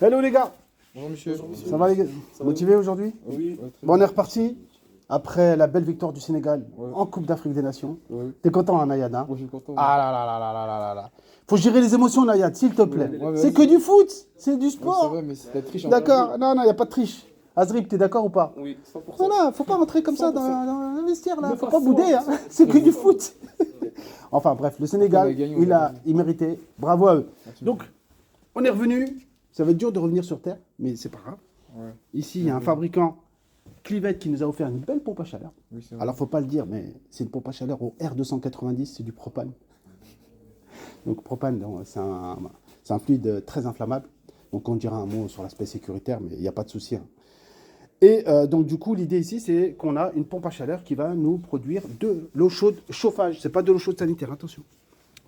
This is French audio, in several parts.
Hello les gars. Bonjour monsieur. Ça va les gars? Motivé aujourd'hui? Oui. Bon, on est reparti après la belle victoire du Sénégal en Coupe d'Afrique des Nations. T'es content, hein, Nayad, hein? Moi je suis content. Ah là là là là là là là là. Faut gérer les émotions, Nayad, s'il te plaît. Ouais, C'est que du foot, c'est du Ouais, sport. c'est vrai, mais c'est la triche. D'accord, non, il n'y a pas de triche. Azrib, t'es d'accord ou pas? Oui, 100%. Voilà, faut pas rentrer comme ça dans le vestiaire, là. Ne Faut pas pas bouder, hein. C'est que du foot. Enfin bref, le Sénégal, On a gagné, il méritait. Bravo à eux. Merci. Donc, on est revenu. Ça va être dur de revenir sur Terre, mais c'est pas grave. Ouais. Ici, il y a un fabricant, Clivette, qui nous a offert une belle pompe à chaleur. Oui, c'est vrai. Alors, faut pas le dire, mais c'est une pompe à chaleur au R290, c'est du propane. Donc, propane, c'est un fluide très inflammable. Donc, on dira un mot sur l'aspect sécuritaire, mais il n'y a pas de souci, hein. Et donc, du coup, l'idée ici, c'est qu'on a une pompe à chaleur qui va nous produire de l'eau chaude chauffage. C'est pas de l'eau chaude sanitaire, attention.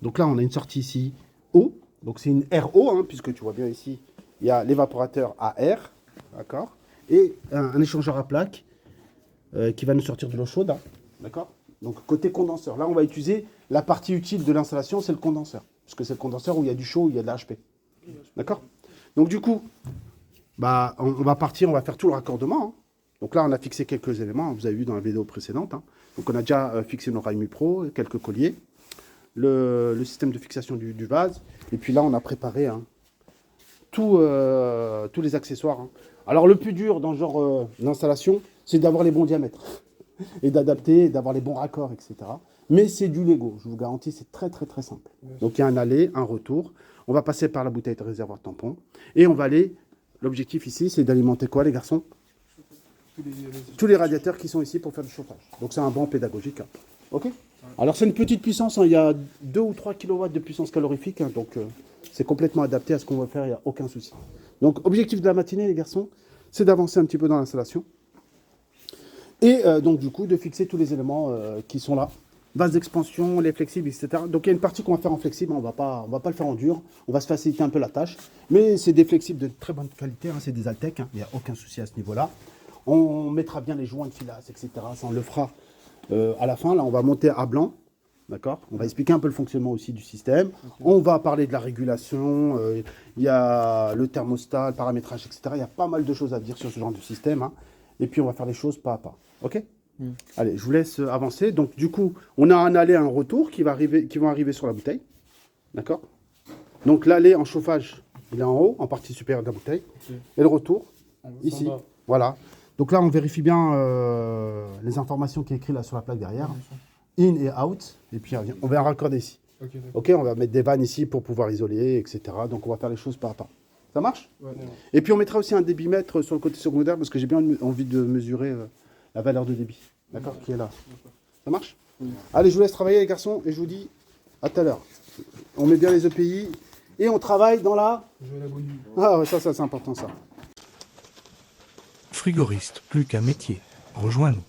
Donc là, on a une sortie ici, eau. Donc, c'est une RO, hein, puisque tu vois bien ici, il y a l'évaporateur à air, d'accord, et un échangeur à plaques qui va nous sortir de l'eau chaude, hein, d'accord. Donc, côté condenseur, là, on va utiliser la partie utile de l'installation, c'est le condenseur, puisque c'est le condenseur où il y a du chaud, où il y a de l'HP, d'accord. Donc, du coup, bah, on va partir, on va faire tout le raccordement, hein. Donc là, on a fixé quelques éléments, hein, vous avez vu dans la vidéo précédente, hein. Donc, on a déjà fixé nos rails MuPro, quelques colliers, le système de fixation du vase, et puis là, on a préparé, hein, tous les accessoires, hein. Alors, le plus dur dans ce genre d'installation, c'est d'avoir les bons diamètres et d'adapter, d'avoir les bons raccords, etc. Mais c'est du Lego, je vous garantis, c'est très, très, très simple. Donc, il y a un aller, un retour. On va passer par la bouteille de réservoir tampon et on va aller. L'objectif ici, c'est d'alimenter quoi, les garçons? Tous les radiateurs qui sont ici pour faire du chauffage. Donc, c'est un banc pédagogique, hein. OK? Alors, c'est une petite puissance, hein. Il y a 2 ou 3 kW de puissance calorifique, hein. Donc, c'est complètement adapté à ce qu'on va faire, il n'y a aucun souci. Donc, objectif de la matinée, les garçons, c'est d'avancer un petit peu dans l'installation. Et donc, du coup, de fixer tous les éléments qui sont là. Base d'expansion, les flexibles, etc. Donc, il y a une partie qu'on va faire en flexible, hein. On va pas le faire en dur. On va se faciliter un peu la tâche. Mais c'est des flexibles de très bonne qualité, hein. C'est des Altec, hein. Il n'y a aucun souci à ce niveau-là. On mettra bien les joints de filasse, etc. Ça, on le fera à la fin. Là, on va monter à blanc. D'accord. On va expliquer un peu le fonctionnement aussi du système. On va parler de la régulation. Il y a le thermostat, le paramétrage, etc. Il y a pas mal de choses à dire sur ce genre de système, hein. Et puis, on va faire les choses pas à pas. OK? Allez, je vous laisse avancer. Donc, du coup, on a un aller et un retour qui vont arriver sur la bouteille. D'accord? Donc, l'aller en chauffage, il est en haut, en partie supérieure de la bouteille. Et le retour, ici. Voilà. Donc là, on vérifie bien les informations qui sont écrites là sur la plaque derrière. In et out. Et puis, on va raccorder ici. OK, on va mettre des vannes ici pour pouvoir isoler, etc. Donc, on va faire les choses pas à pas. Ça marche? Et puis, on mettra aussi un débitmètre sur le côté secondaire parce que j'ai bien envie de mesurer la valeur de débit. D'accord? Qui est là. Ça marche? Allez, je vous laisse travailler, les garçons, et je vous dis à tout à l'heure. On met bien les EPI et on travaille dans la... Ah ouais, ça c'est important, ça. Frigoriste, plus qu'un métier. Rejoins-nous.